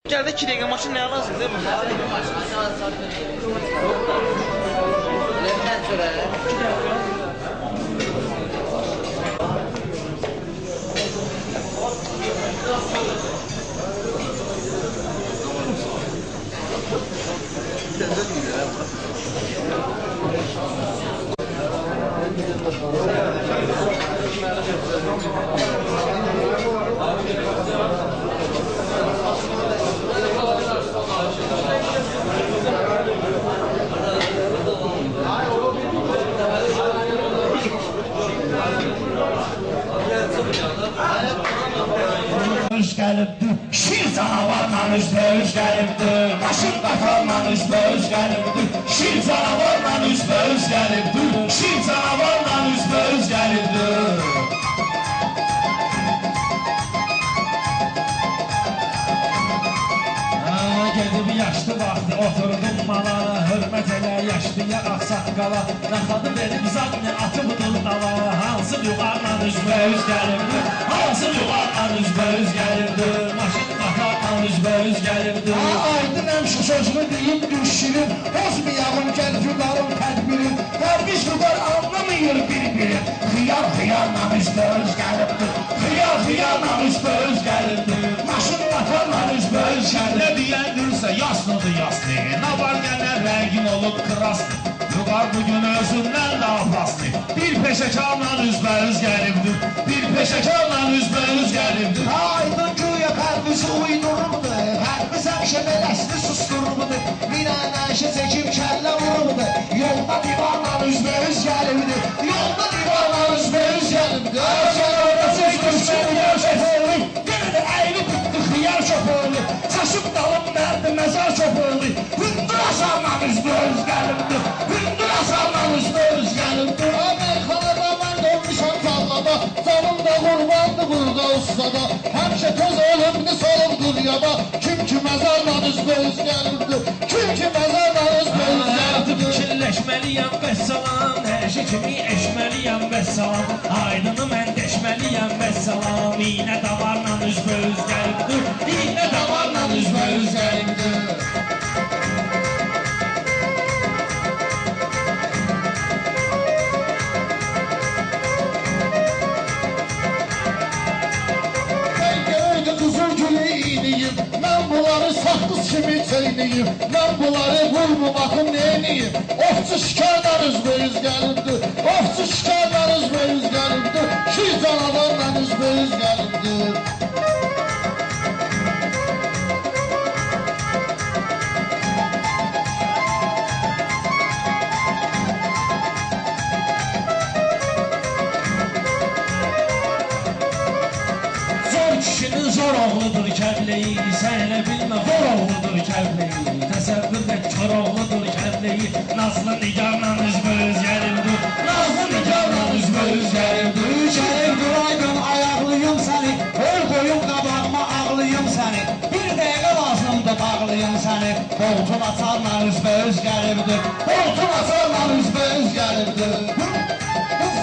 Gəldə 2 dəqiqə maşın nəyə lazımdır bu? Ləndən sonra 2 dəqiqə. Gəlibdir, şir canavarla üzbəüz gəlibdir, maşın qatarla üzbəüz gəlibdir, şir canavarla üzbəüz gəlibdir, şir canavarla üzbəüz gəlibdir. Gedib yaşlı vaxtı oturdum malana, hörmət elə yaşlıya ağsaqqala, naxadı verib zadını atıbdır dala, hansı yuvarla üzbəüz gəlibdir, hansı yuvarla üzbəüz gəlibdir, maşın qatarla üzbəüz gəlibdir. Aydın həmşə sözünü deyib düşürür, bozmayağın gəlfüqarın tədbiri, dərviş yuvar anlamayır bir-biri, xiyar-xiyarla üzbəüz gəlibdir, xiyar-xiyarla üzbəüz gəlibdir, maşın qatarla üzbəüz gəlibdir. Yaslıdır yaslı, ne var gene rengin olup kraslı, yuvar bugün özünden de afaslı, bir peşekarla üzbəüz gəlibdir, bir peşekarla üzbəüz gəlibdir. Aydın güya pərvizi uydururdu, pərviz həmşə beləsini sustururdu, minə nəşə çəkib kəllə vururdu, yolda divarla üzbəüz gəlibdir, yolda divarla üzbəüz gəlibdir. Özən orada çəkdir xiyar şoförü, yenə də əyli tutdu xiyar şoförü, çaşıb dalım mərdi məzar şoförü, hündür asanla üzbəüz gəlibdir, hündür asanla üzbəüz gəlibdir. Meyxanada mən dolmuşam tallada, canım da qurbandı burada ustada, həmşə toz olubdu solubdur yaba, kim ki məzarla üzbəüz gəlibdir, kim ki məzarla üzbəüz gəlibdir. Fikirləşməliyəm vəssalam, hər şey kimi eşməliyəm vəssalam, aydını mən deşməliyəm vəssalam, iynə damarla üzbəüz gəlibdir, iynə damarla üzbəüz gəlibdir. Mən bunları saqqız kimi çeyniyim, mən bunları vurmu baxım neyniyim, ofçu şikarla üzbəüz gəlibdir, ofçu şikarla üzbəüz gəlibdir, şir canavarla üzbəüz gəlibdir. Kişinin zor oğludur kərleyi, sən elə bilmə zor oğludur kərleyi, təsəvvür et kör oğludur kərleyi, nazlı nigarla üzbəüz gəlibdir, nazlı nigarla üzbəüz gəlibdir. Gəlibdir aydın ayaqlıyım səni, öl qoyum qabağıma ağlıyım səni, bir dəqiqə lazımdır bağlıyım səni, boltun açarla üzbəüz gəlibdir, boltun açarla üzbəüz gəlibdir.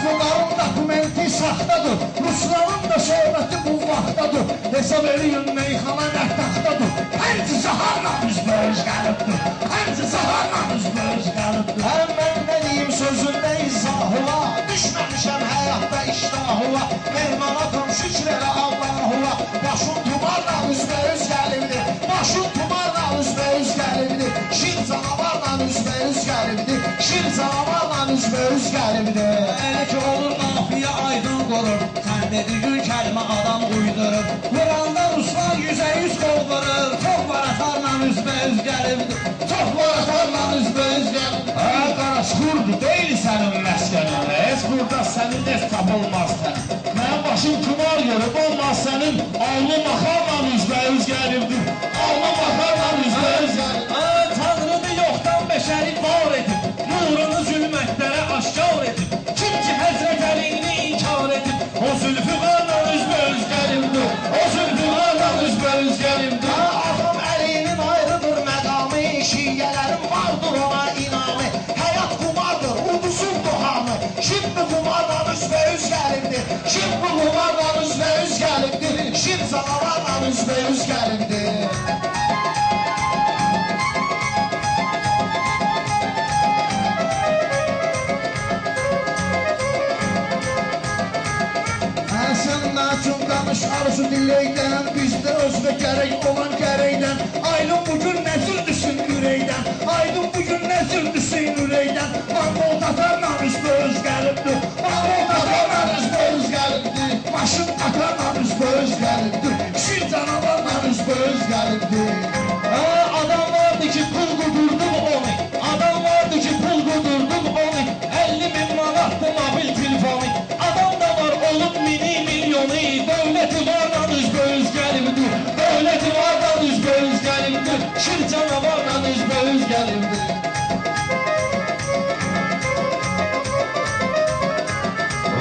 Fuqarın dokumenti saxtadır, Rusların da söhbəti bu vaxtadır, hesab eləyin meyxana nə taxtadır, hənci zaharla üzbəüz gəlibdir, hənci zaharla üzbəüz gəlibdir. Həm mən nə deyim sözündə izahı var, düşməmişəm həyatda iştahı var, mehmanatam şükr elə Allahı var, başım tumarla üzbəüz gəlibdir, başım tumarla üzbəüz gəlibdir, şir canavarla üzbəüz gəlibdir, şir canavarla üzbəüz gəlibdir. Elə ki olur qafiyə aydın qorur, sən dediyin kəlmə adam uydurur, Quranda Ruslar 100 qol vurur, çox var atarla üzbəüz gəlibdir, çox var atarla üzbəüz gəlibdir. Qaraşqurdur, deyil sənin məskənin, heç burada sənin heç tapılmaz sənin, mənim başım kumar görüb, olmaz sənin, alnı maxarla üzbəüz gəlibdir, alnı maxarla üzbəüz gəlibdir. Tanrını yoxdan bəşəri var edib, nurunu zülmətlərə aşkar edib, kim ki Həzrət Əlini inkar edib, o zülfüqarla üzbəüz gəlibdir, o zülfüqarla üzbəüz gəlibdir. Ağam Əlinin ayrıdır məqamı, şiyyələrin vardır ona inamı, həyat qumardır, uduzurdur hamı, şimdi qumarla üzbəüz gəlibdir, şimdi qumarla üzbəüz gəlibdir, şimdi canavarla üzbəüz gəlibdir. gəlibdi. Adam vardı ki pul qudurdum onu, adam vardı ki pul qudurdum onu, 50.000 manatdı mobil telefonu. Adam da var olub mini milyonu, dövləti varla üzbəüz gəlibdi, dövləti varla üzbəüz gəlibdi, şir canavarla üzbəüz gəlibdi.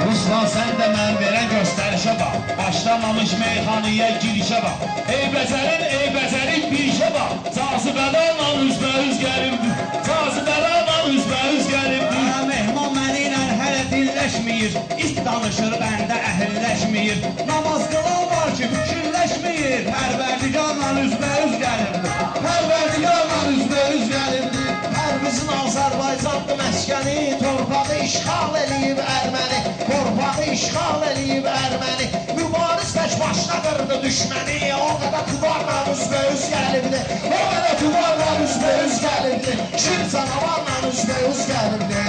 Ruslan sən də mən verən göstərişə bax, başlamamış meyxanıya girişə bax, ey bəzərin bir işə bax, cazibələrlə üzbəüz gəlibdi, cazibələrlə üzbəüz gəlibdi. Mehman məni ilə hələ dilləşməyir, it danışır bəndə əhilləşməyir, namaz qılan var ki fikirləşməyir, Pərverdigarla üzbəüz gəlibdi, Pərverdigarla üzbəüz gəlibdi. Pərvizin Azərbaycanlı məskəni, torpağı işğal eləyib Erməni, torpağı işğal eləyib Erməni, mübariz tək başına qırdı düşməni, o qədər tuvarla üzbəüz gəlibdi, o qədər tuvarla üzbəüz gəlibdi, şir canavarla üzbəüz gəlibdi.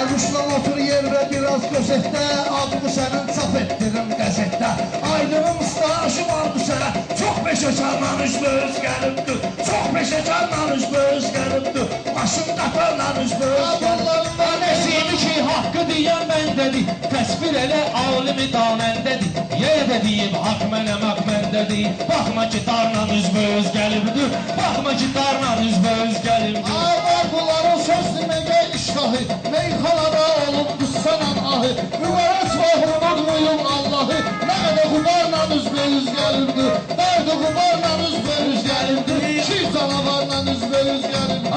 Ruslan otur yerdə biraz gözetdə, adını sənin çap etdirim qəzetdə, aydınım ustaşı var bu sənə, çox peşəkarla üzbəüz gəlibdi, çox peşəkarla üzbəüz gəlibdi, maşın qatarla üzbəüz gəlibdi. Nəsimi ki haqqı deyən məndədir, təsvir elə alimi danəndədir, yer dediyim haqq mənəm haqq məndədir, baxma ki darla üzbəüz gəlibdi, baxma ki darla üzbəüz gəlibdi. Var bunların söz deməyə iştahı, meyxanada olubdu sənin ahı, mübarək vaxtını duyum Allahı, nə qədər qubarla üzbəüz gəlibdi, dərdi qubarla üzbəüz gəlibdi, şir canavarla üzbəüz gəlibdi.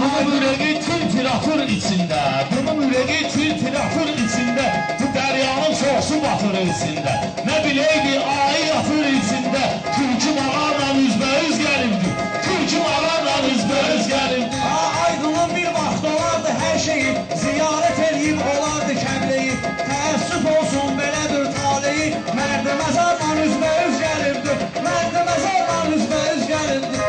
Bunun ürəyi tir-tir-atır içində, bunun ürəyi tir-tir-atır içində, bu dəryanın soğusu batır içində, nə biləydi ayı yatır içində, Türküm ağarla üzbəüz gəlibdi, Türküm ağarla üzbəüz gəlibdi. Aydının bir vaxt olardı hər şeyi, ziyarət eləyib olardı kəmleyi, təəssüf olsun belə bir taleyi, mərd məzarla üzbəüz gəlibdi, mərd məzarla üzbəüz gəlibdi.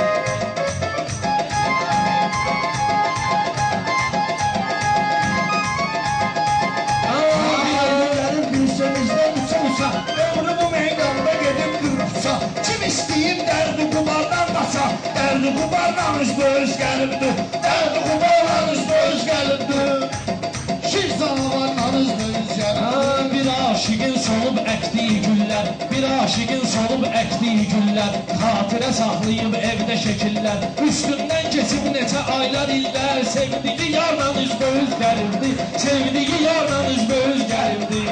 Kim istəyim dərdi qubardan qaça, dərdi qubardan üzbəüz gəlibdi, dərdi qubardan üzbəüz gəlibdi. Şir canavarla üzbəüz gəlibdi. Bir aşıqın solub əkdiyi güllər, bir aşıqın solub əkdiyi güllər, xatirə saxlayıb evdə şəkillər, üstündən keçib neçə aylar illər, sevdiyi yarla üzbəüz gəlibdi, sevdiyi yarla üzbəüz gəlibdi.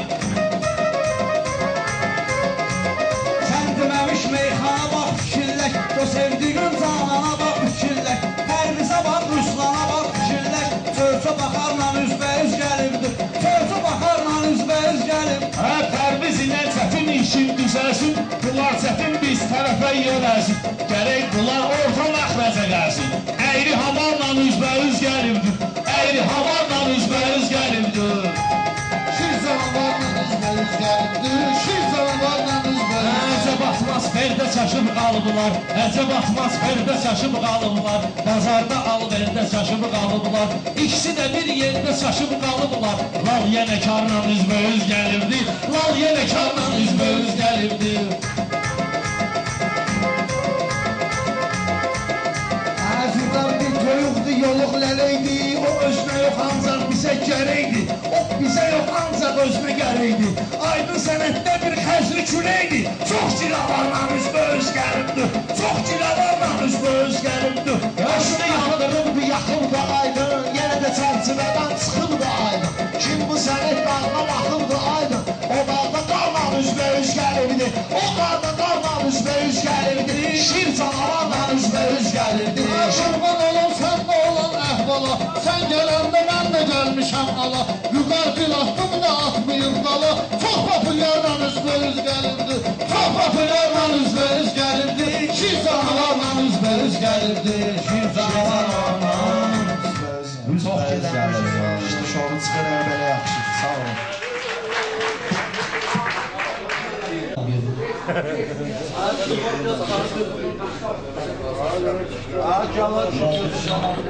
Deməmiş meyxana bax fikirləş, o sevdiğin canana bax fikirləş, Pərvizə bax, Ruslana bax fikirləş, Çörçə baxarla üzbəüz gəlibdi, Çörçə baxarla üzbəüz gəlib. Pərviz ilə çətin işin düzəlsin, bunlar çətin biz tərəfə yönəlsin, gərək bunlar orta məxrəcə gəlsin, əyri havarla üzbəüz gəlibdi, əyri havarla üzbəüz gəlibdi. Şir canavarla üzbəüz gəlibdi, şir canavarla üzbəüz gəlibdi. Əcəb atmosferdə çaşıb qalıblar, əcəb atmosferdə çaşıb qalıblar, bazarda alverdə çaşıb qalıblar, ikisi də bir yerdə çaşıb qalıblar, lal yenə karla üzbəüz gəlibdi, lal yenə karla üzbəüz gəlibdi. Əzizlər bir toyuqdu, yoluq lələydi, o özünə yox ancaq bizə gərəkdi, o bizə yox ancaq özünə gərəkdi. Aydın sənətdə bir xəzri küləkdi, çox cilavarla üzbəüz gəlibdi, çox cilavarla üzbəüz gəlibdi. Başını yandırıbdı, yaxıbdı aydın, yenə də çərçivədən çıxıbdı aydın. Kim bu sənət dağına baxıbdı aydın, o dağda qarla üzbəüz gəlibdi, o dağda qarla üzbəüz gəlibdi, şir canavarla üzbəüz gəlibdi. Qurban olun səndə olan əhvala, sən gələndə mən də gəlmişəm ala, Vüqar pilatım da atmayıb qala, çox populyarla üzbəüz gəlibdi, çox populyarla üzbəüz gəlibdi, şir canavarla üzbəüz gəlibdi, şir canavarla üzbəüz gəlibdi. Çox gəlibdi. İşte şovu çıxır belə yaxşı. Sağ olun. Sağ olun.